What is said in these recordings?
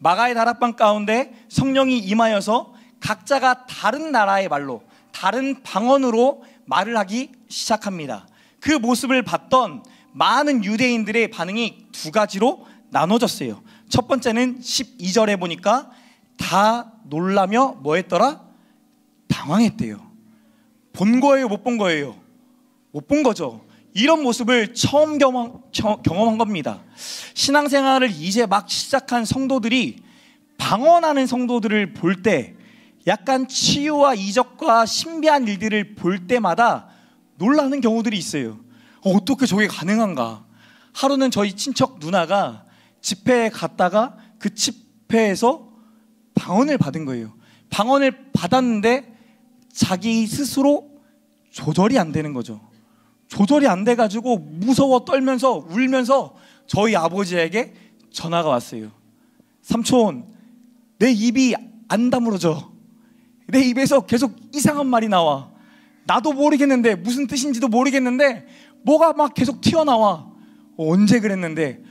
마가의 다락방 가운데 성령이 임하여서 각자가 다른 나라의 말로, 다른 방언으로 말을 하기 시작합니다. 그 모습을 봤던 많은 유대인들의 반응이 두 가지로 나눠졌어요. 첫 번째는 12절에 보니까 다 놀라며 뭐 했더라? 당황했대요. 본 거예요, 못 본 거예요? 못 본 거죠. 이런 모습을 처음 경험한 겁니다. 신앙생활을 이제 막 시작한 성도들이 방언하는 성도들을 볼 때, 약간 치유와 이적과 신비한 일들을 볼 때마다 놀라는 경우들이 있어요. 어떻게 저게 가능한가? 하루는 저희 친척 누나가 집회에 갔다가 그 집회에서 방언을 받은 거예요. 방언을 받았는데 자기 스스로 조절이 안 되는 거죠. 조절이 안 돼가지고 무서워 떨면서 울면서 저희 아버지에게 전화가 왔어요. 삼촌, 내 입이 안 다물어져. 내 입에서 계속 이상한 말이 나와. 나도 모르겠는데, 무슨 뜻인지도 모르겠는데 뭐가 막 계속 튀어나와. 언제 그랬는데?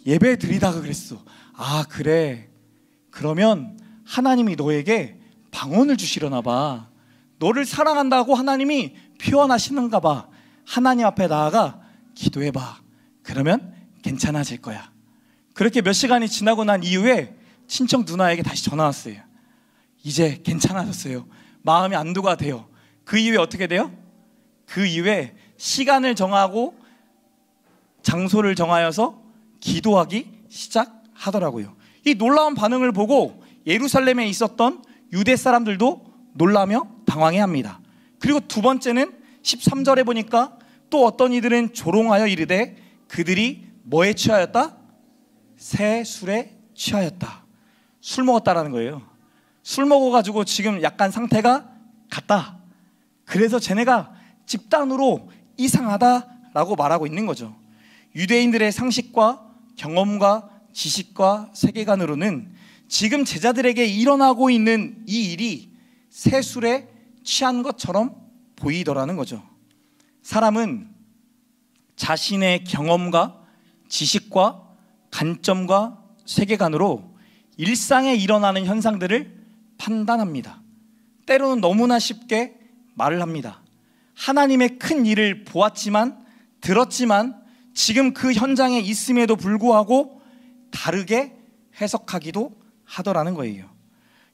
예배 드리다가 그랬어. 아, 그래. 그러면 하나님이 너에게 방언을 주시려나 봐. 너를 사랑한다고 하나님이 표현하시는가 봐. 하나님 앞에 나아가 기도해봐. 그러면 괜찮아질 거야. 그렇게 몇 시간이 지나고 난 이후에 친척 누나에게 다시 전화 왔어요. 이제 괜찮아졌어요. 마음이 안도가 돼요. 그 이후에 어떻게 돼요? 그 이후에 시간을 정하고 장소를 정하여서 기도하기 시작하더라고요. 이 놀라운 반응을 보고 예루살렘에 있었던 유대 사람들도 놀라며 당황해합니다. 그리고 두 번째는 13절에 보니까 또 어떤 이들은 조롱하여 이르되 그들이 뭐에 취하였다? 새 술에 취하였다. 술 먹었다라는 거예요. 술 먹어가지고 지금 약간 상태가 같다. 그래서 쟤네가 집단으로 이상하다라고 말하고 있는 거죠. 유대인들의 상식과 경험과 지식과 세계관으로는 지금 제자들에게 일어나고 있는 이 일이 새 술에 취한 것처럼 보이더라는 거죠. 사람은 자신의 경험과 지식과 관점과 세계관으로 일상에 일어나는 현상들을 판단합니다. 때로는 너무나 쉽게 말을 합니다. 하나님의 큰 일을 보았지만, 들었지만 지금 그 현장에 있음에도 불구하고 다르게 해석하기도 하더라는 거예요.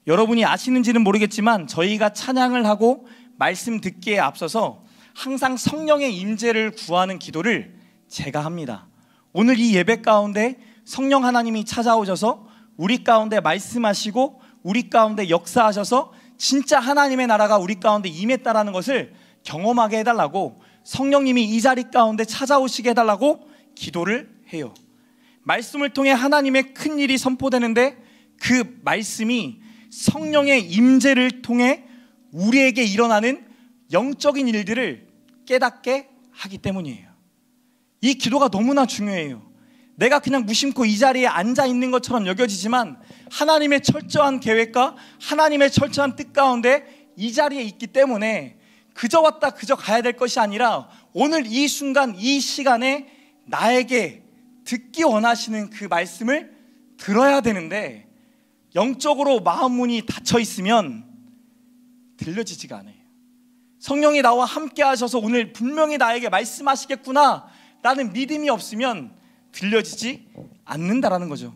여러분이 아시는지는 모르겠지만 저희가 찬양을 하고 말씀 듣기에 앞서서 항상 성령의 임재를 구하는 기도를 제가 합니다. 오늘 이 예배 가운데 성령 하나님이 찾아오셔서 우리 가운데 말씀하시고 우리 가운데 역사하셔서 진짜 하나님의 나라가 우리 가운데 임했다라는 것을 경험하게 해달라고, 성령님이 이 자리 가운데 찾아오시게 해달라고 기도를 해요. 말씀을 통해 하나님의 큰 일이 선포되는데 그 말씀이 성령의 임재를 통해 우리에게 일어나는 영적인 일들을 깨닫게 하기 때문이에요. 이 기도가 너무나 중요해요. 내가 그냥 무심코 이 자리에 앉아 있는 것처럼 여겨지지만 하나님의 철저한 계획과 하나님의 철저한 뜻 가운데 이 자리에 있기 때문에 그저 왔다 그저 가야 될 것이 아니라 오늘 이 순간 이 시간에 나에게 듣기 원하시는 그 말씀을 들어야 되는데, 영적으로 마음 문이 닫혀 있으면 들려지지가 않아요. 성령이 나와 함께 하셔서 오늘 분명히 나에게 말씀하시겠구나 라는 믿음이 없으면 들려지지 않는다라는 거죠.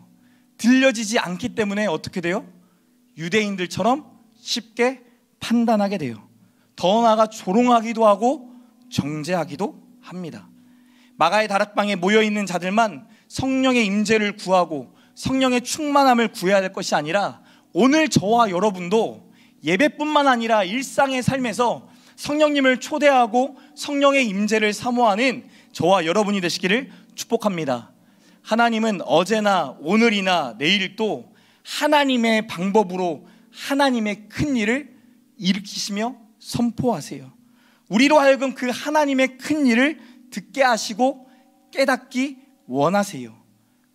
들려지지 않기 때문에 어떻게 돼요? 유대인들처럼 쉽게 판단하게 돼요. 더 나아가 조롱하기도 하고 정죄하기도 합니다. 마가의 다락방에 모여있는 자들만 성령의 임재를 구하고 성령의 충만함을 구해야 될 것이 아니라 오늘 저와 여러분도 예배뿐만 아니라 일상의 삶에서 성령님을 초대하고 성령의 임재를 사모하는 저와 여러분이 되시기를 축복합니다. 하나님은 어제나 오늘이나 내일도 하나님의 방법으로 하나님의 큰 일을 일으키시며 선포하세요. 우리로 하여금 그 하나님의 큰 일을 듣게 하시고 깨닫기 원하세요.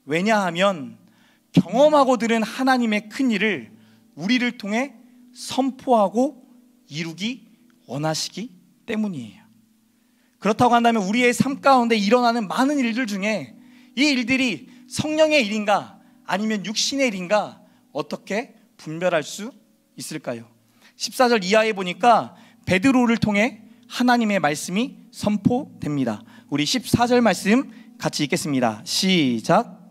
왜냐하면 경험하고 들은 하나님의 큰 일을 우리를 통해 선포하고 이루기 원하시기 때문이에요. 그렇다고 한다면 우리의 삶 가운데 일어나는 많은 일들 중에 이 일들이 성령의 일인가 아니면 육신의 일인가 어떻게 분별할 수 있을까요? 14절 이하에 보니까 베드로를 통해 하나님의 말씀이 선포됩니다. 우리 14절 말씀 같이 읽겠습니다. 시작.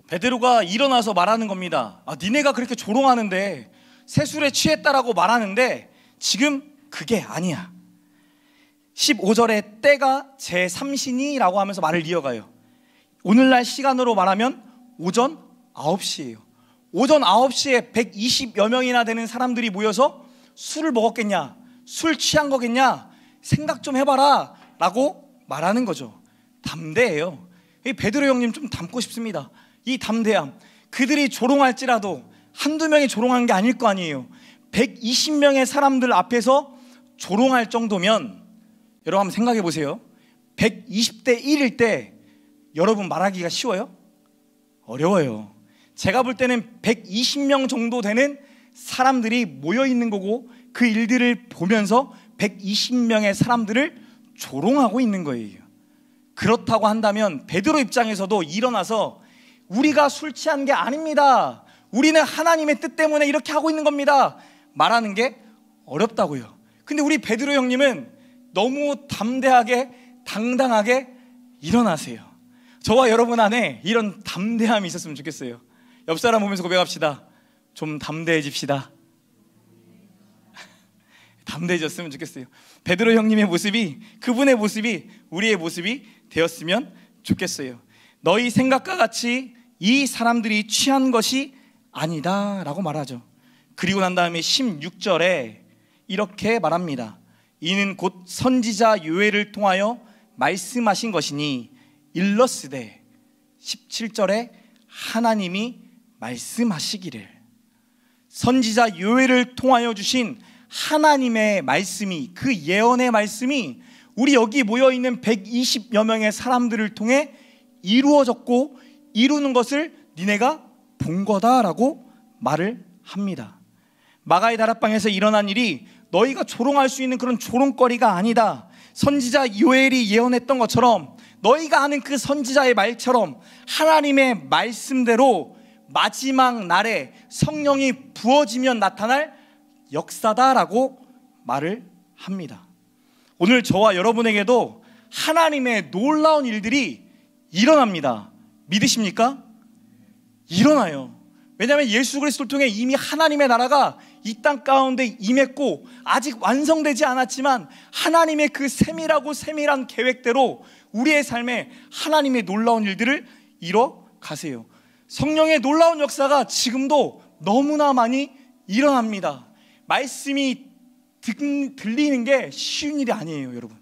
베드로가 일어나서 말하는 겁니다. 니네가 그렇게 조롱하는데, 세술에 취했다라고 말하는데 지금 그게 아니야. 15절에 때가 제3신이라고 하면서 말을 이어가요. 오늘날 시간으로 말하면 오전 9시예요. 오전 9시에 120여 명이나 되는 사람들이 모여서 술을 먹었겠냐, 술 취한 거겠냐, 생각 좀 해봐라 라고 말하는 거죠. 담대해요. 베드로 형님 좀 닮고 싶습니다. 이 담대함. 그들이 조롱할지라도 한두 명이 조롱한 게 아닐 거 아니에요. 120명의 사람들 앞에서 조롱할 정도면, 여러분 한번 생각해 보세요. 120대 1일 때 여러분 말하기가 쉬워요? 어려워요. 제가 볼 때는 120명 정도 되는 사람들이 모여 있는 거고, 그 일들을 보면서 120명의 사람들을 조롱하고 있는 거예요. 그렇다고 한다면 베드로 입장에서도 일어나서 우리가 술 취한 게 아닙니다, 우리는 하나님의 뜻 때문에 이렇게 하고 있는 겁니다 말하는 게 어렵다고요. 근데 우리 베드로 형님은 너무 담대하게 당당하게 일어나세요. 저와 여러분 안에 이런 담대함이 있었으면 좋겠어요. 옆 사람 보면서 고백합시다. 좀 담대해집시다. 담대해졌으면 좋겠어요. 베드로 형님의 모습이, 그분의 모습이 우리의 모습이 되었으면 좋겠어요. 너희 생각과 같이 이 사람들이 취한 것이 아니다 라고 말하죠. 그리고 난 다음에 16절에 이렇게 말합니다. 이는 곧 선지자 요엘을 통하여 말씀하신 것이니 일러스되, 17절에 하나님이 말씀하시기를. 선지자 요엘을 통하여 주신 하나님의 말씀이, 그 예언의 말씀이 우리 여기 모여있는 120여 명의 사람들을 통해 이루어졌고, 이루는 것을 니네가 본 거다라고 말을 합니다. 마가의 다락방에서 일어난 일이 너희가 조롱할 수 있는 그런 조롱거리가 아니다. 선지자 요엘이 예언했던 것처럼, 너희가 아는 그 선지자의 말처럼 하나님의 말씀대로 마지막 날에 성령이 부어지면 나타날 역사다라고 말을 합니다. 오늘 저와 여러분에게도 하나님의 놀라운 일들이 일어납니다. 믿으십니까? 일어나요. 왜냐하면 예수 그리스도를 통해 이미 하나님의 나라가 이 땅 가운데 임했고, 아직 완성되지 않았지만 하나님의 그 세밀한 계획대로 우리의 삶에 하나님의 놀라운 일들을 이뤄 가세요. 성령의 놀라운 역사가 지금도 너무나 많이 일어납니다. 말씀이 들리는 게 쉬운 일이 아니에요, 여러분.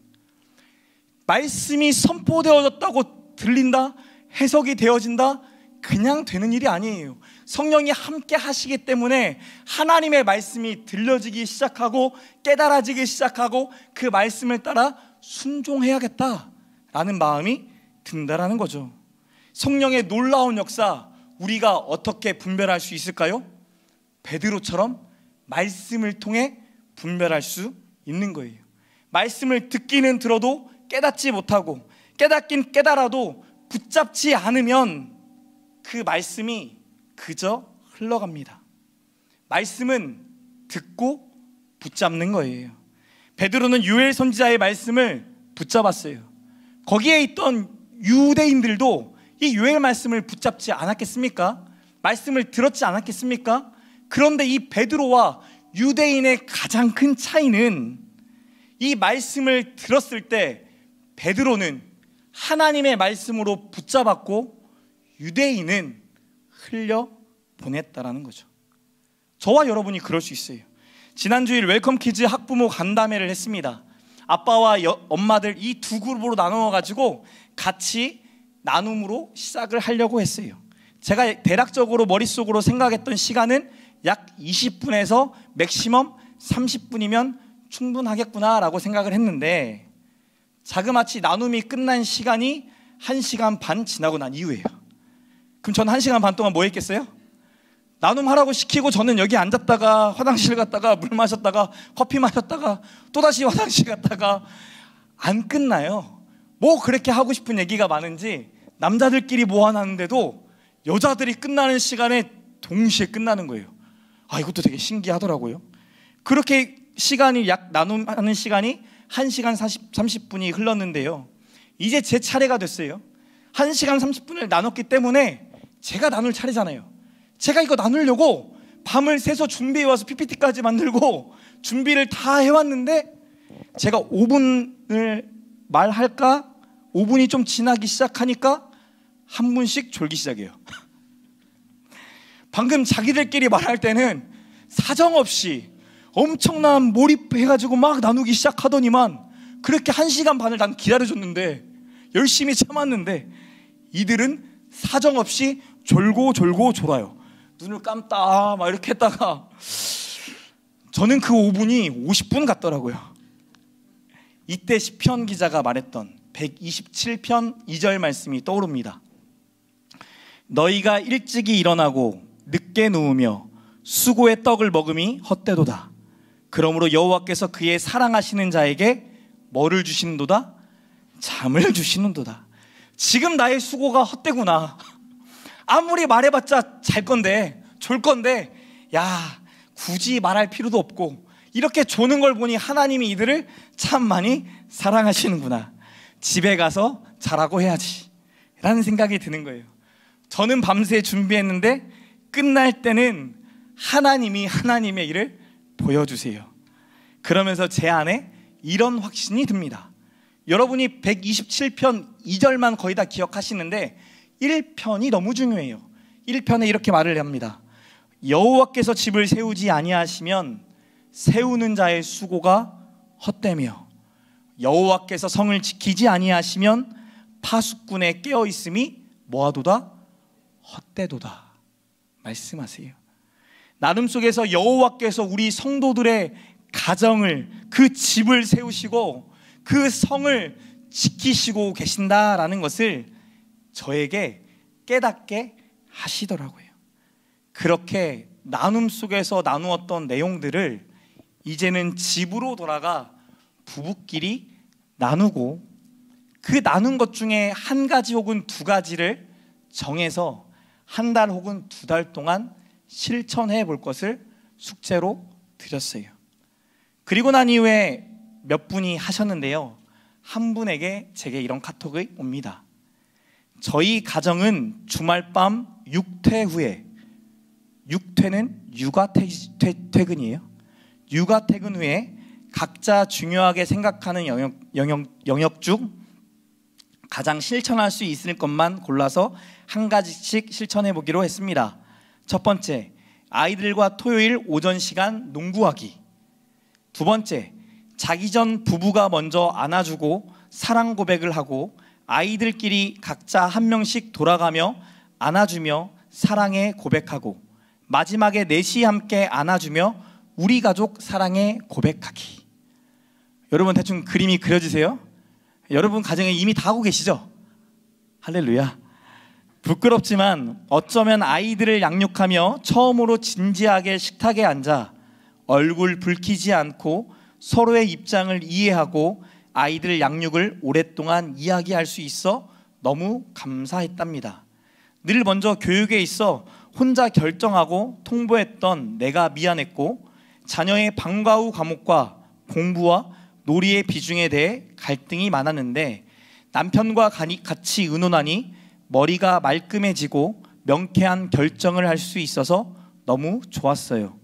말씀이 선포되어졌다고 들린다, 해석이 되어진다, 그냥 되는 일이 아니에요. 성령이 함께 하시기 때문에 하나님의 말씀이 들려지기 시작하고 깨달아지기 시작하고 그 말씀을 따라 순종해야겠다라는 마음이 든다라는 거죠. 성령의 놀라운 역사, 우리가 어떻게 분별할 수 있을까요? 베드로처럼 말씀을 통해 분별할 수 있는 거예요. 말씀을 듣기는 들어도 깨닫지 못하고, 깨닫긴 깨달아도 붙잡지 않으면 그 말씀이 그저 흘러갑니다. 말씀은 듣고 붙잡는 거예요. 베드로는 요엘 선지자의 말씀을 붙잡았어요. 거기에 있던 유대인들도 이 요엘 말씀을 붙잡지 않았겠습니까? 말씀을 들었지 않았겠습니까? 그런데 이 베드로와 유대인의 가장 큰 차이는, 이 말씀을 들었을 때 베드로는 하나님의 말씀으로 붙잡았고 유대인은 흘려보냈다라는 거죠. 저와 여러분이 그럴 수 있어요. 지난주일 웰컴 키즈 학부모 간담회를 했습니다. 아빠와 엄마들 이 두 그룹으로 나누어가지고 같이 나눔으로 시작을 하려고 했어요. 제가 대략적으로 머릿속으로 생각했던 시간은 약 20분에서 맥시멈 30분이면 충분하겠구나라고 생각을 했는데, 자그마치 나눔이 끝난 시간이 1시간 반 지나고 난 이후예요. 그럼 전 1시간 반 동안 뭐 했겠어요? 나눔하라고 시키고 저는 여기 앉았다가 화장실 갔다가 물 마셨다가 커피 마셨다가 또다시 화장실 갔다가 안 끝나요. 뭐 그렇게 하고 싶은 얘기가 많은지 남자들끼리 모아놨는데도 여자들이 끝나는 시간에 동시에 끝나는 거예요. 이것도 되게 신기하더라고요. 그렇게 시간이 약 나눔하는 시간이 1시간 30분이 흘렀는데요. 이제 제 차례가 됐어요. 1시간 30분을 나눴기 때문에 제가 나눌 차례잖아요. 제가 이거 나누려고 밤을 새서 준비해와서 PPT까지 만들고 준비를 다 해왔는데 제가 5분을 말할까? 5분이 좀 지나기 시작하니까 한 분씩 졸기 시작해요. 방금 자기들끼리 말할 때는 사정없이 엄청난 몰입해가지고 막 나누기 시작하더니만 그렇게 1시간 반을 난 기다려줬는데 열심히 참았는데 이들은 사정없이 졸고 졸아요. 눈을 감다 막 이렇게 했다가 저는 그 5분이 50분 같더라고요. 이때 시편 기자가 말했던 127편 2절 말씀이 떠오릅니다. 너희가 일찍이 일어나고 늦게 누우며 수고의 떡을 먹음이 헛되도다. 그러므로 여호와께서 그의 사랑하시는 자에게 뭐를 주시는도다? 잠을 주시는도다. 지금 나의 수고가 헛되구나. 아무리 말해봤자 잘 건데 졸 건데 굳이 말할 필요도 없고 이렇게 조는 걸 보니 하나님이 이들을 참 많이 사랑하시는구나. 집에 가서 자라고 해야지 라는 생각이 드는 거예요. 저는 밤새 준비했는데 끝날 때는 하나님이 하나님의 일을 보여주세요. 그러면서 제 안에 이런 확신이 듭니다. 여러분이 127편 2절만 거의 다 기억하시는데 1편이 너무 중요해요. 1편에 이렇게 말을 합니다. 여호와께서 집을 세우지 아니하시면 세우는 자의 수고가 헛되며 여호와께서 성을 지키지 아니하시면 파수꾼의 깨어있음이 뭐하도다? 헛되도다 말씀하세요. 나눔 속에서 여호와께서 우리 성도들의 가정을, 그 집을 세우시고 그 성을 지키시고 계신다라는 것을 저에게 깨닫게 하시더라고요. 그렇게 나눔 속에서 나누었던 내용들을 이제는 집으로 돌아가 부부끼리 나누고 그 나눈 것 중에 한 가지 혹은 두 가지를 정해서 한 달 혹은 2달 동안 실천해 볼 것을 숙제로 드렸어요. 그리고 난 이후에 몇 분이 하셨는데요. 한 분에게 제게 이런 카톡이 옵니다. 저희 가정은 주말밤 6퇴 후에, 6퇴는 육아 퇴근이에요. 육아 퇴근 후에 각자 중요하게 생각하는 영역 중 가장 실천할 수 있을 것만 골라서 한 가지씩 실천해 보기로 했습니다. 첫 번째, 아이들과 토요일 오전 시간 농구하기. 두 번째, 자기 전 부부가 먼저 안아주고 사랑 고백을 하고 아이들끼리 각자 한 명씩 돌아가며 안아주며 사랑에 고백하고 마지막에 넷이 함께 안아주며 우리 가족 사랑에 고백하기. 여러분 대충 그림이 그려지세요? 여러분 가정에 이미 다 하고 계시죠? 할렐루야. 부끄럽지만 어쩌면 아이들을 양육하며 처음으로 진지하게 식탁에 앉아 얼굴 붉히지 않고 서로의 입장을 이해하고 아이들 양육을 오랫동안 이야기할 수 있어 너무 감사했답니다. 늘 먼저 교육에 있어 혼자 결정하고 통보했던 내가 미안했고 자녀의 방과 후 과목과 공부와 놀이의 비중에 대해 갈등이 많았는데 남편과 같이 의논하니 머리가 말끔해지고 명쾌한 결정을 할 수 있어서 너무 좋았어요.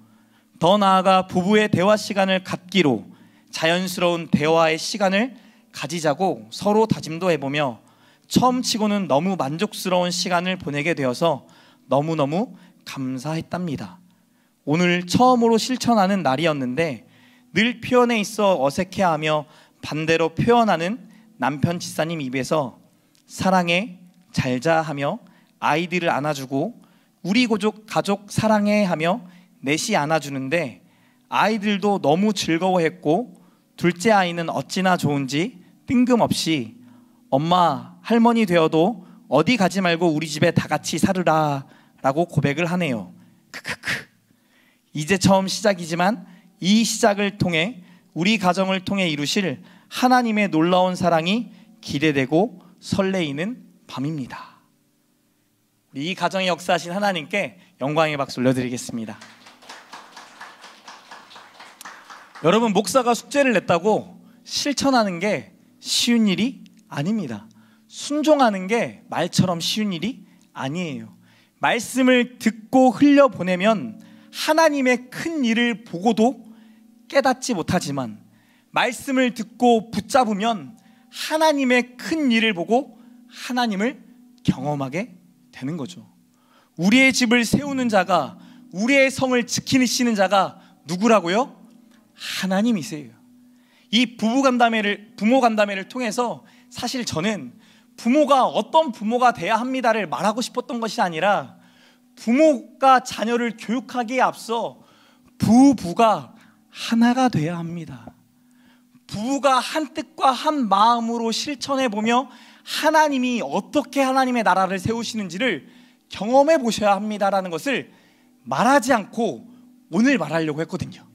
더 나아가 부부의 대화 시간을 갖기로 자연스러운 대화의 시간을 가지자고 서로 다짐도 해보며 처음 치고는 너무 만족스러운 시간을 보내게 되어서 너무너무 감사했답니다. 오늘 처음으로 실천하는 날이었는데 늘 표현에 있어 어색해하며 반대로 표현하는 남편 집사님 입에서 사랑해, 잘자 하며 아이들을 안아주고 우리 가족 사랑해 하며 넷이 안아주는데 아이들도 너무 즐거워했고 둘째 아이는 어찌나 좋은지 뜬금없이 엄마, 할머니 되어도 어디 가지 말고 우리 집에 다 같이 살으라 라고 고백을 하네요. 크크크. 이제 처음 시작이지만 이 시작을 통해 우리 가정을 통해 이루실 하나님의 놀라운 사랑이 기대되고 설레이는 밤입니다. 이 가정의 역사하신 하나님께 영광의 박수 올려드리겠습니다. 여러분, 목사가 숙제를 냈다고 실천하는 게 쉬운 일이 아닙니다. 순종하는 게 말처럼 쉬운 일이 아니에요. 말씀을 듣고 흘려보내면 하나님의 큰 일을 보고도 깨닫지 못하지만, 말씀을 듣고 붙잡으면 하나님의 큰 일을 보고 하나님을 경험하게 되는 거죠. 우리의 집을 세우는 자가, 우리의 성을 지키시는 자가 누구라고요? 하나님이세요. 이 부모 간담회를 통해서 사실 저는 부모가 어떤 부모가 돼야 합니다를 말하고 싶었던 것이 아니라, 부모가 자녀를 교육하기에 앞서 부부가 하나가 돼야 합니다. 부부가 한 뜻과 한 마음으로 실천해 보며 하나님이 어떻게 하나님의 나라를 세우시는지를 경험해 보셔야 합니다라는 것을 말하지 않고 오늘 말하려고 했거든요.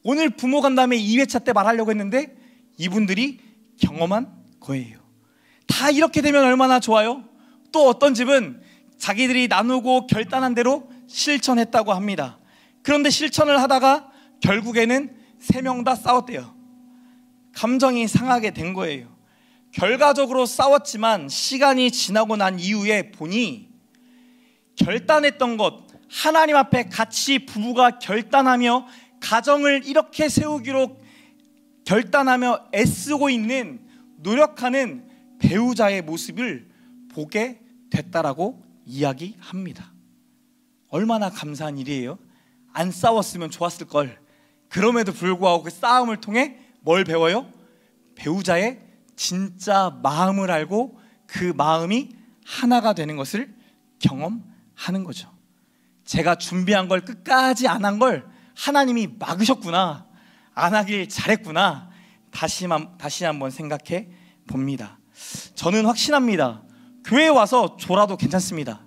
오늘 부모 간담회 2회차 때 말하려고 했는데 이분들이 경험한 거예요. 다 이렇게 되면 얼마나 좋아요? 또 어떤 집은 자기들이 나누고 결단한 대로 실천했다고 합니다. 그런데 실천을 하다가 결국에는 3명 다 싸웠대요. 감정이 상하게 된 거예요. 결과적으로 싸웠지만 시간이 지나고 난 이후에 보니 결단했던 것, 하나님 앞에 같이 부부가 결단하며 가정을 이렇게 세우기로 결단하며 애쓰고 있는, 노력하는 배우자의 모습을 보게 됐다라고 이야기합니다. 얼마나 감사한 일이에요. 안 싸웠으면 좋았을 걸. 그럼에도 불구하고 그 싸움을 통해 뭘 배워요? 배우자의 진짜 마음을 알고 그 마음이 하나가 되는 것을 경험하는 거죠. 제가 준비한 걸 끝까지 안 한 걸 하나님이 막으셨구나, 안 하길 잘했구나, 다시 한번 생각해 봅니다. 저는 확신합니다. 교회에 와서 졸아도 괜찮습니다.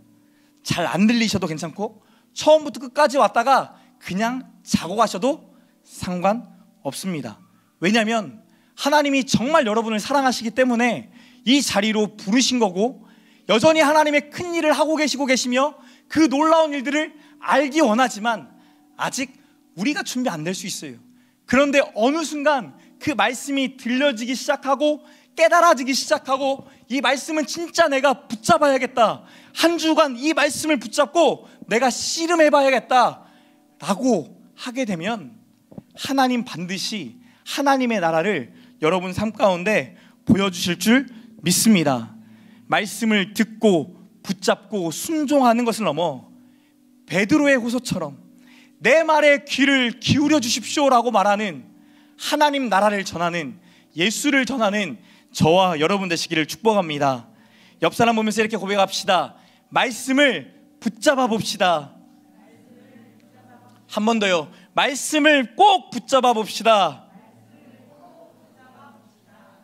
잘 안 들리셔도 괜찮고, 처음부터 끝까지 왔다가 그냥 자고 가셔도 상관없습니다. 왜냐하면 하나님이 정말 여러분을 사랑하시기 때문에 이 자리로 부르신 거고, 여전히 하나님의 큰 일을 하고 계시며 그 놀라운 일들을 알기 원하지만 아직 우리가 준비 안 될 수 있어요. 그런데 어느 순간 그 말씀이 들려지기 시작하고 깨달아지기 시작하고, 이 말씀은 진짜 내가 붙잡아야겠다, 한 주간 이 말씀을 붙잡고 내가 씨름해봐야겠다 라고 하게 되면 하나님 반드시 하나님의 나라를 여러분 삶 가운데 보여주실 줄 믿습니다. 말씀을 듣고 붙잡고 순종하는 것을 넘어 베드로의 호소처럼 내 말에 귀를 기울여 주십시오라고 말하는, 하나님 나라를 전하는, 예수를 전하는 저와 여러분 되시기를 축복합니다. 옆 사람 보면서 이렇게 고백합시다. 말씀을 붙잡아 봅시다. 한 번 더요. 말씀을 꼭 붙잡아 봅시다.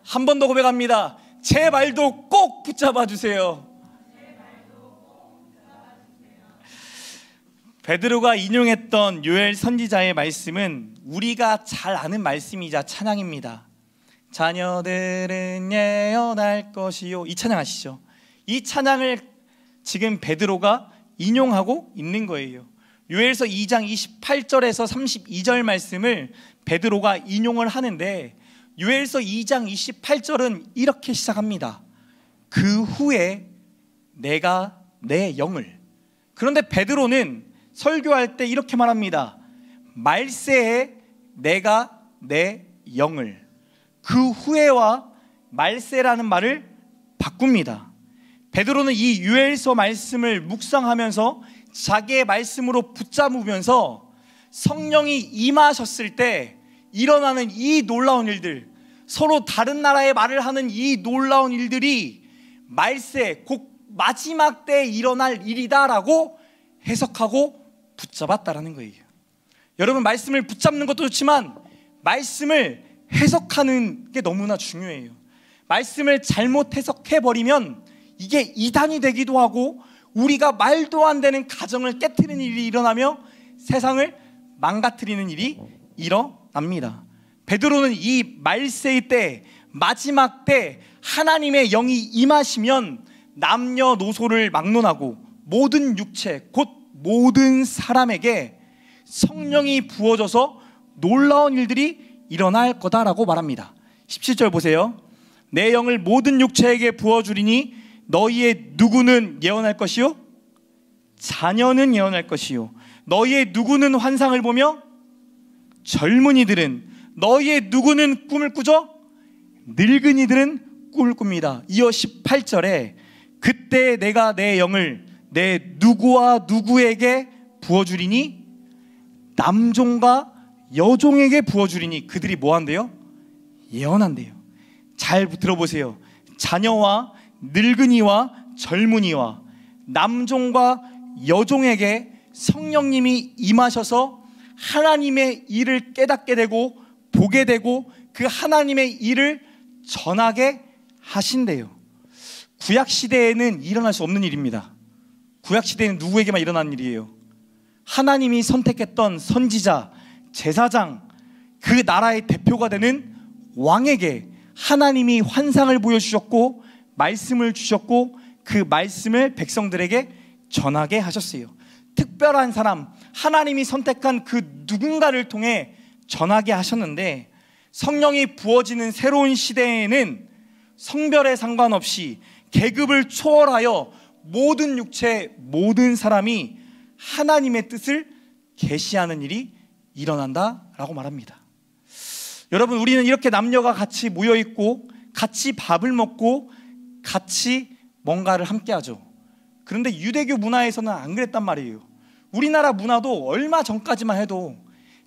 한 번 더 고백합니다. 제 말도 꼭 붙잡아 주세요. 베드로가 인용했던 요엘 선지자의 말씀은 우리가 잘 아는 말씀이자 찬양입니다. 자녀들은 예언할 것이요, 이 찬양 아시죠? 이 찬양을 지금 베드로가 인용하고 있는 거예요. 요엘서 2장 28절에서 32절 말씀을 베드로가 인용을 하는데, 요엘서 2장 28절은 이렇게 시작합니다. 그 후에 내가 내 영을. 그런데 베드로는 설교할 때 이렇게 말합니다. 말세에 내가 내 영을. 그 후에와 말세라는 말을 바꿉니다. 베드로는 이 요엘서 말씀을 묵상하면서 자기의 말씀으로 붙잡으면서 성령이 임하셨을 때 일어나는 이 놀라운 일들, 서로 다른 나라의 말을 하는 이 놀라운 일들이 말세, 곧 마지막 때에 일어날 일이다라고 해석하고 붙잡았다라는 거예요. 여러분, 말씀을 붙잡는 것도 좋지만 말씀을 해석하는 게 너무나 중요해요. 말씀을 잘못 해석해버리면 이게 이단이 되기도 하고 우리가 말도 안 되는 가정을 깨트리는 일이 일어나며 세상을 망가뜨리는 일이 일어납니다. 베드로는 이 말세의 때, 마지막 때 하나님의 영이 임하시면 남녀노소를 막론하고 모든 육체 곧 모든 사람에게 성령이 부어져서 놀라운 일들이 일어날 거다라고 말합니다. 17절 보세요. 내 영을 모든 육체에게 부어주리니 너희의 누구는 예언할 것이요, 자녀는 예언할 것이요, 너희의 누구는 환상을 보며, 젊은이들은, 너희의 누구는 꿈을 꾸죠, 늙은이들은 꿈을 꿉니다. 이어 18절에 그때 내가 내 영을 내 누구와 누구에게 부어주리니 남종과 여종에게 부어주리니 그들이 뭐 한대요? 예언한대요. 잘 들어보세요. 자녀와 늙은이와 젊은이와 남종과 여종에게 성령님이 임하셔서 하나님의 일을 깨닫게 되고 보게 되고 그 하나님의 일을 전하게 하신대요. 구약시대에는 일어날 수 없는 일입니다. 구약시대에는 누구에게만 일어나는 일이에요? 하나님이 선택했던 선지자, 제사장, 그 나라의 대표가 되는 왕에게 하나님이 환상을 보여주셨고 말씀을 주셨고 그 말씀을 백성들에게 전하게 하셨어요. 특별한 사람, 하나님이 선택한 그 누군가를 통해 전하게 하셨는데, 성령이 부어지는 새로운 시대에는 성별에 상관없이 계급을 초월하여 모든 육체, 모든 사람이 하나님의 뜻을 계시하는 일이 일어난다라고 말합니다. 여러분, 우리는 이렇게 남녀가 같이 모여있고 같이 밥을 먹고 같이 뭔가를 함께하죠. 그런데 유대교 문화에서는 안 그랬단 말이에요. 우리나라 문화도 얼마 전까지만 해도,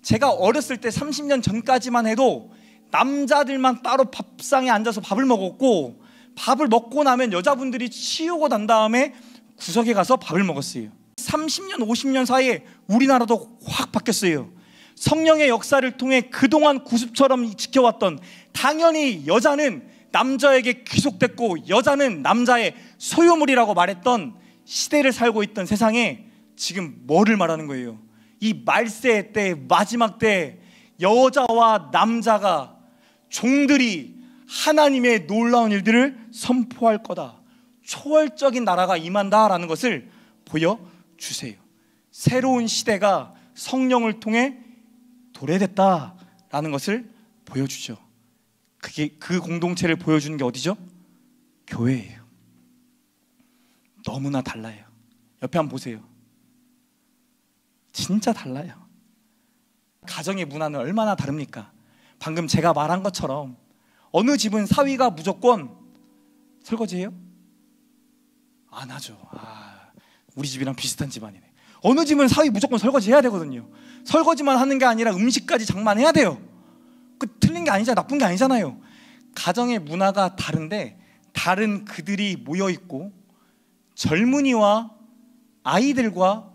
제가 어렸을 때 30년 전까지만 해도 남자들만 따로 밥상에 앉아서 밥을 먹었고, 밥을 먹고 나면 여자분들이 치우고 난 다음에 구석에 가서 밥을 먹었어요. 30년, 50년 사이에 우리나라도 확 바뀌었어요. 성령의 역사를 통해 그동안 구습처럼 지켜왔던, 당연히 여자는 남자에게 귀속됐고 여자는 남자의 소유물이라고 말했던 시대를 살고 있던 세상에 지금 뭐를 말하는 거예요? 이 말세 때, 마지막 때 여자와 남자가, 종들이 하나님의 놀라운 일들을 선포할 거다, 초월적인 나라가 임한다라는 것을 보여주세요. 새로운 시대가 성령을 통해 도래됐다라는 것을 보여주죠. 그게 그 공동체를 보여주는 게 어디죠? 교회예요. 너무나 달라요. 옆에 한번 보세요. 진짜 달라요. 가정의 문화는 얼마나 다릅니까? 방금 제가 말한 것처럼 어느 집은 사위가 무조건 설거지해요? 안 하죠. 우리 집이랑 비슷한 집안이네. 어느 집은 사위 무조건 설거지 해야 되거든요. 설거지만 하는 게 아니라 음식까지 장만해야 돼요. 그 틀린 게 아니잖아요. 나쁜 게 아니잖아요. 가정의 문화가 다른데 다른 그들이 모여있고, 젊은이와 아이들과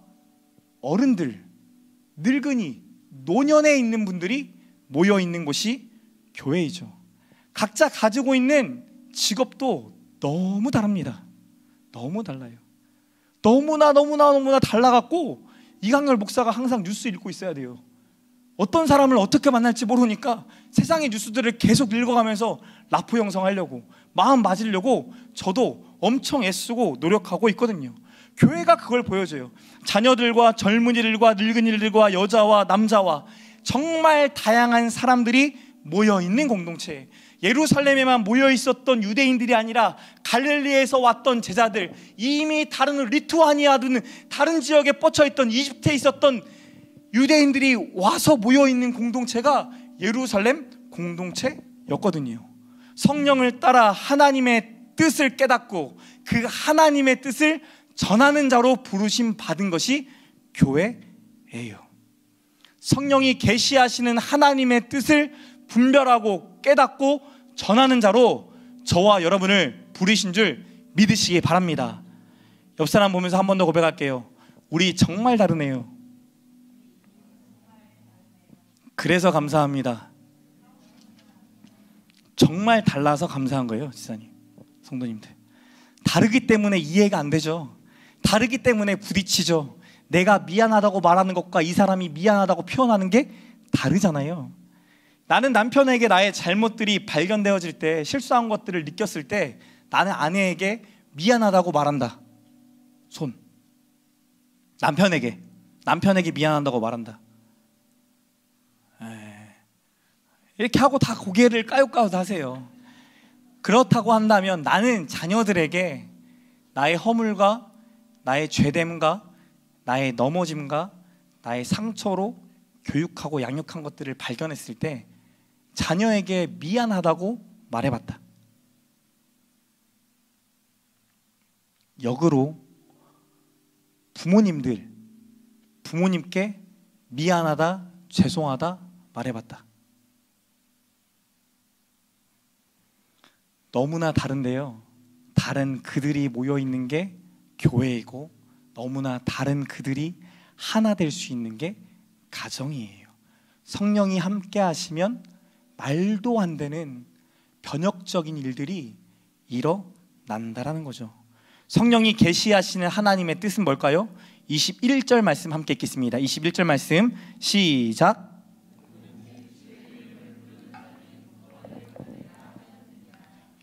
어른들, 늙은이, 노년에 있는 분들이 모여있는 곳이 교회이죠. 각자 가지고 있는 직업도 너무 다릅니다. 너무 달라요. 너무나 달라갖고 이강렬 목사가 항상 뉴스 읽고 있어야 돼요. 어떤 사람을 어떻게 만날지 모르니까 세상의 뉴스들을 계속 읽어가면서 라포 형성하려고, 마음 맞으려고 저도 엄청 애쓰고 노력하고 있거든요. 교회가 그걸 보여줘요. 자녀들과 젊은이들과 늙은이들과 여자와 남자와 정말 다양한 사람들이 모여있는 공동체. 예루살렘에만 모여있었던 유대인들이 아니라 갈릴리에서 왔던 제자들, 이미 다른 리투아니아 등 다른 지역에 뻗쳐있던 이집트에 있었던 유대인들이 와서 모여있는 공동체가 예루살렘 공동체였거든요. 성령을 따라 하나님의 뜻을 깨닫고 그 하나님의 뜻을 전하는 자로 부르심 받은 것이 교회예요. 성령이 계시하시는 하나님의 뜻을 분별하고 깨닫고 전하는 자로 저와 여러분을 부르신 줄 믿으시기 바랍니다. 옆 사람 보면서 한 번 더 고백할게요. 우리 정말 다르네요. 그래서 감사합니다. 정말 달라서 감사한 거예요. 지사님, 성도님들. 다르기 때문에 이해가 안 되죠. 다르기 때문에 부딪히죠. 내가 미안하다고 말하는 것과 이 사람이 미안하다고 표현하는 게 다르잖아요. 나는 남편에게 나의 잘못들이 발견되어질 때, 실수한 것들을 느꼈을 때 나는 아내에게 미안하다고 말한다. 손. 남편에게 미안하다고 말한다. 이렇게 하고 다 고개를 까웃까웃 하세요. 그렇다고 한다면 나는 자녀들에게 나의 허물과 나의 죄됨과 나의 넘어짐과 나의 상처로 교육하고 양육한 것들을 발견했을 때 자녀에게 미안하다고 말해봤다. 역으로 부모님께 미안하다, 죄송하다 말해봤다. 너무나 다른데요, 다른 그들이 모여있는 게 교회이고 너무나 다른 그들이 하나 될 수 있는 게 가정이에요. 성령이 함께 하시면 말도 안 되는 변혁적인 일들이 일어난다라는 거죠. 성령이 계시하시는 하나님의 뜻은 뭘까요? 21절 말씀 함께 읽겠습니다. 21절 말씀 시작.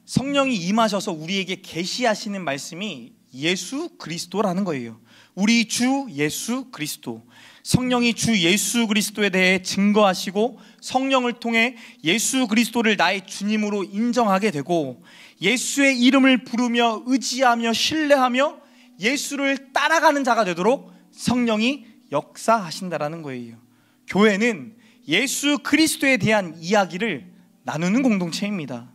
성령이 임하셔서 우리에게 계시하시는 말씀이 예수 그리스도라는 거예요. 우리 주 예수 그리스도. 성령이 주 예수 그리스도에 대해 증거하시고 성령을 통해 예수 그리스도를 나의 주님으로 인정하게 되고 예수의 이름을 부르며 의지하며 신뢰하며 예수를 따라가는 자가 되도록 성령이 역사하신다라는 거예요. 교회는 예수 그리스도에 대한 이야기를 나누는 공동체입니다.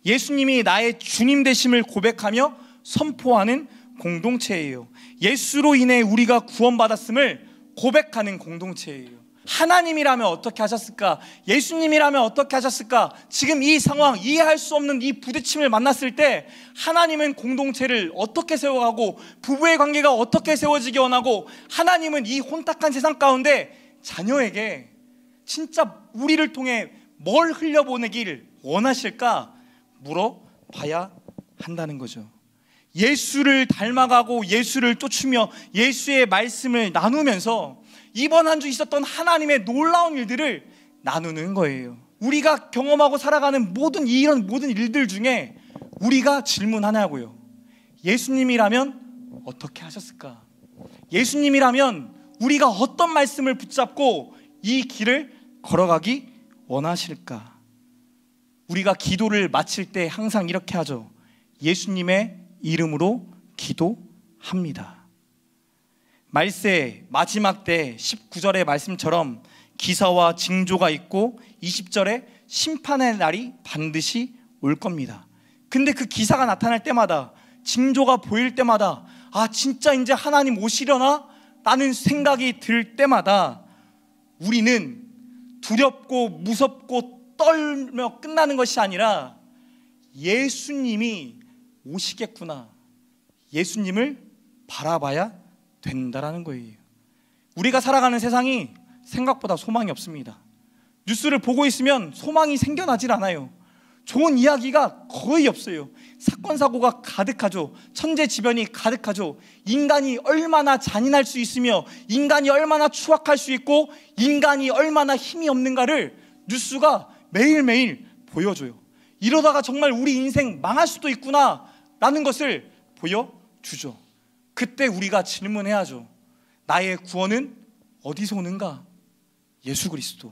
예수님이 나의 주님 되심을 고백하며 선포하는 공동체예요. 예수로 인해 우리가 구원받았음을 고백하는 공동체예요. 하나님이라면 어떻게 하셨을까? 예수님이라면 어떻게 하셨을까? 지금 이 상황, 이해할 수 없는 이 부딪힘을 만났을 때 하나님은 공동체를 어떻게 세워가고 부부의 관계가 어떻게 세워지기 원하고 하나님은 이 혼탁한 세상 가운데 자녀에게 진짜 우리를 통해 뭘 흘려보내길 원하실까? 물어봐야 한다는 거죠. 예수를 닮아가고 예수를 쫓으며 예수의 말씀을 나누면서 이번 한 주 있었던 하나님의 놀라운 일들을 나누는 거예요. 우리가 경험하고 살아가는 이런 모든 일들 중에 우리가 질문하냐고요. 예수님이라면 어떻게 하셨을까? 예수님이라면 우리가 어떤 말씀을 붙잡고 이 길을 걸어가기 원하실까? 우리가 기도를 마칠 때 항상 이렇게 하죠. 예수님의 이름으로 기도합니다. 말세 마지막 때 19절의 말씀처럼 기사와 징조가 있고 20절에 심판의 날이 반드시 올 겁니다. 근데 그 기사가 나타날 때마다, 징조가 보일 때마다 아 진짜 이제 하나님 오시려나? 라는 생각이 들 때마다 우리는 두렵고 무섭고 떨며 끝나는 것이 아니라 예수님이 오시겠구나, 예수님을 바라봐야 된다라는 거예요. 우리가 살아가는 세상이 생각보다 소망이 없습니다. 뉴스를 보고 있으면 소망이 생겨나질 않아요. 좋은 이야기가 거의 없어요. 사건 사고가 가득하죠. 천재지변이 가득하죠. 인간이 얼마나 잔인할 수 있으며 인간이 얼마나 추악할 수 있고 인간이 얼마나 힘이 없는가를 뉴스가 매일매일 보여줘요. 이러다가 정말 우리 인생 망할 수도 있구나 라는 것을 보여주죠. 그때 우리가 질문해야죠. 나의 구원은 어디서 오는가? 예수 그리스도.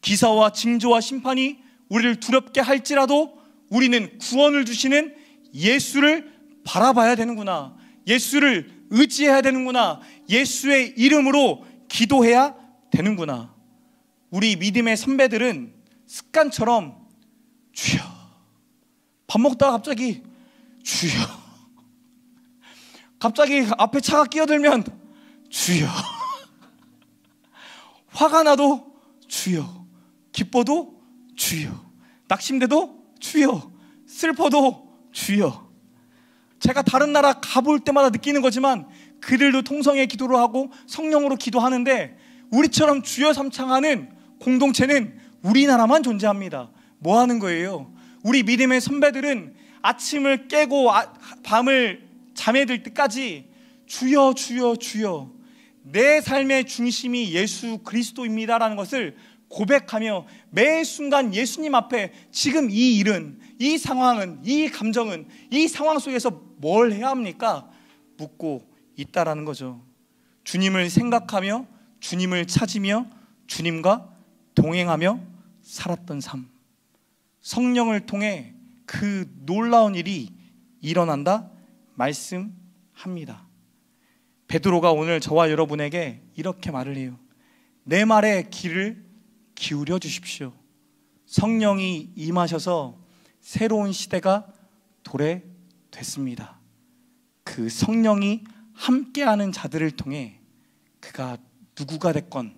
기사와 징조와 심판이 우리를 두렵게 할지라도 우리는 구원을 주시는 예수를 바라봐야 되는구나, 예수를 의지해야 되는구나, 예수의 이름으로 기도해야 되는구나. 우리 믿음의 선배들은 습관처럼 주여, 밥 먹다가 갑자기 주여, 갑자기 앞에 차가 끼어들면 주여, 화가 나도 주여, 기뻐도 주여, 낙심돼도 주여, 슬퍼도 주여. 제가 다른 나라 가볼 때마다 느끼는 거지만 그들도 통성의 기도를 하고 성령으로 기도하는데 우리처럼 주여 삼창하는 공동체는 우리나라만 존재합니다. 뭐 하는 거예요? 우리 믿음의 선배들은 아침을 깨고 밤을 잠에 들 때까지 주여 주여 주여, 내 삶의 중심이 예수 그리스도입니다라는 것을 고백하며 매 순간 예수님 앞에 지금 이 일은, 이 상황은, 이 감정은, 이 상황 속에서 뭘 해야 합니까? 묻고 있다라는 거죠. 주님을 생각하며 주님을 찾으며 주님과 동행하며 살았던 삶, 성령을 통해 그 놀라운 일이 일어난다 말씀합니다. 베드로가 오늘 저와 여러분에게 이렇게 말을 해요. 내 말에 귀를 기울여 주십시오. 성령이 임하셔서 새로운 시대가 도래됐습니다. 그 성령이 함께하는 자들을 통해 그가 누구가 됐건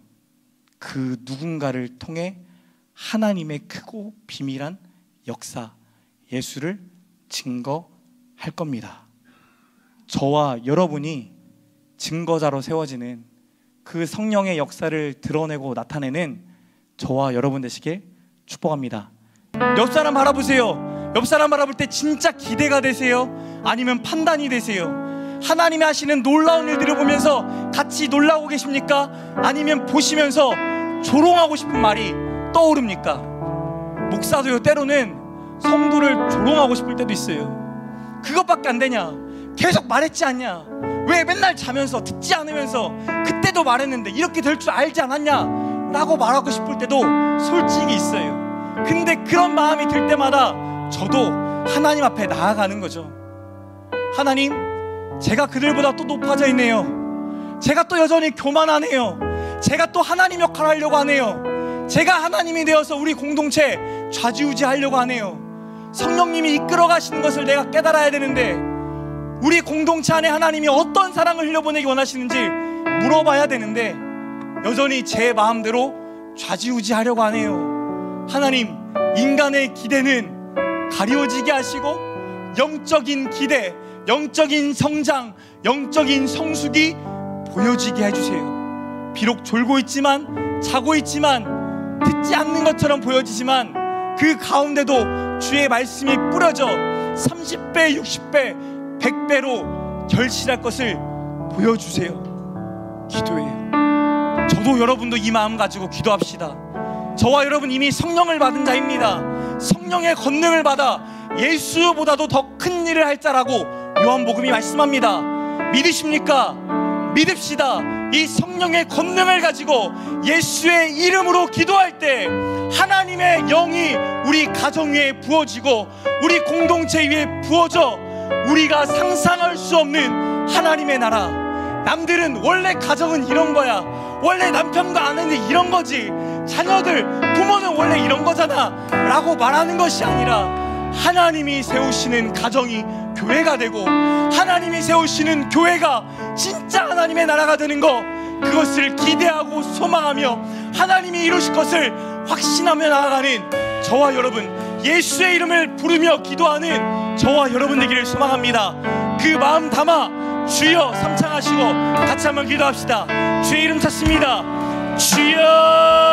그 누군가를 통해 하나님의 크고 비밀한 역사, 예수를 증거할 겁니다. 저와 여러분이 증거자로 세워지는 그 성령의 역사를 드러내고 나타내는 저와 여러분 되시길 축복합니다. 옆 사람 바라보세요. 옆 사람 바라볼 때 진짜 기대가 되세요? 아니면 판단이 되세요? 하나님이 하시는 놀라운 일들을 보면서 같이 놀라고 계십니까? 아니면 보시면서 조롱하고 싶은 말이 떠오릅니까? 목사도요, 때로는 성도를 조롱하고 싶을 때도 있어요. 그것밖에 안 되냐? 계속 말했지 않냐? 왜 맨날 자면서 듣지 않으면서 그때도 말했는데 이렇게 될 줄 알지 않았냐? 라고 말하고 싶을 때도 솔직히 있어요. 근데 그런 마음이 들 때마다 저도 하나님 앞에 나아가는 거죠. 하나님, 제가 그들보다 또 높아져 있네요. 제가 또 여전히 교만하네요. 제가 또 하나님 역할을 하려고 하네요. 제가 하나님이 되어서 우리 공동체 좌지우지하려고 하네요. 성령님이 이끌어 가시는 것을 내가 깨달아야 되는데 우리 공동체 안에 하나님이 어떤 사랑을 흘려보내기 원하시는지 물어봐야 되는데 여전히 제 마음대로 좌지우지하려고 하네요. 하나님, 인간의 기대는 가려지게 하시고 영적인 기대, 영적인 성장, 영적인 성숙이 보여지게 해주세요. 비록 졸고 있지만, 자고 있지만, 듣지 않는 것처럼 보여지지만 그 가운데도 주의 말씀이 뿌려져 30배, 60배, 100배로 결실할 것을 보여주세요. 기도해요. 저도 여러분도 이 마음 가지고 기도합시다. 저와 여러분 이미 성령을 받은 자입니다. 성령의 권능을 받아 예수보다도 더 큰 일을 할 자라고 요한복음이 말씀합니다. 믿으십니까? 믿읍시다. 이 성령의 권능을 가지고 예수의 이름으로 기도할 때 하나님의 영이 우리 가정 위에 부어지고 우리 공동체 위에 부어져 우리가 상상할 수 없는 하나님의 나라. 남들은 원래 가정은 이런 거야, 원래 남편과 아내는 이런 거지, 자녀들, 부모는 원래 이런 거잖아 라고 말하는 것이 아니라 하나님이 세우시는 가정이 교회가 되고 하나님이 세우시는 교회가 진짜 하나님의 나라가 되는 것, 그것을 기대하고 소망하며 하나님이 이루실 것을 확신하며 나아가는 저와 여러분, 예수의 이름을 부르며 기도하는 저와 여러분 되기를 소망합니다. 그 마음 담아 주여 삼창하시고 같이 한번 기도합시다. 주의 이름 찾습니다. 주여.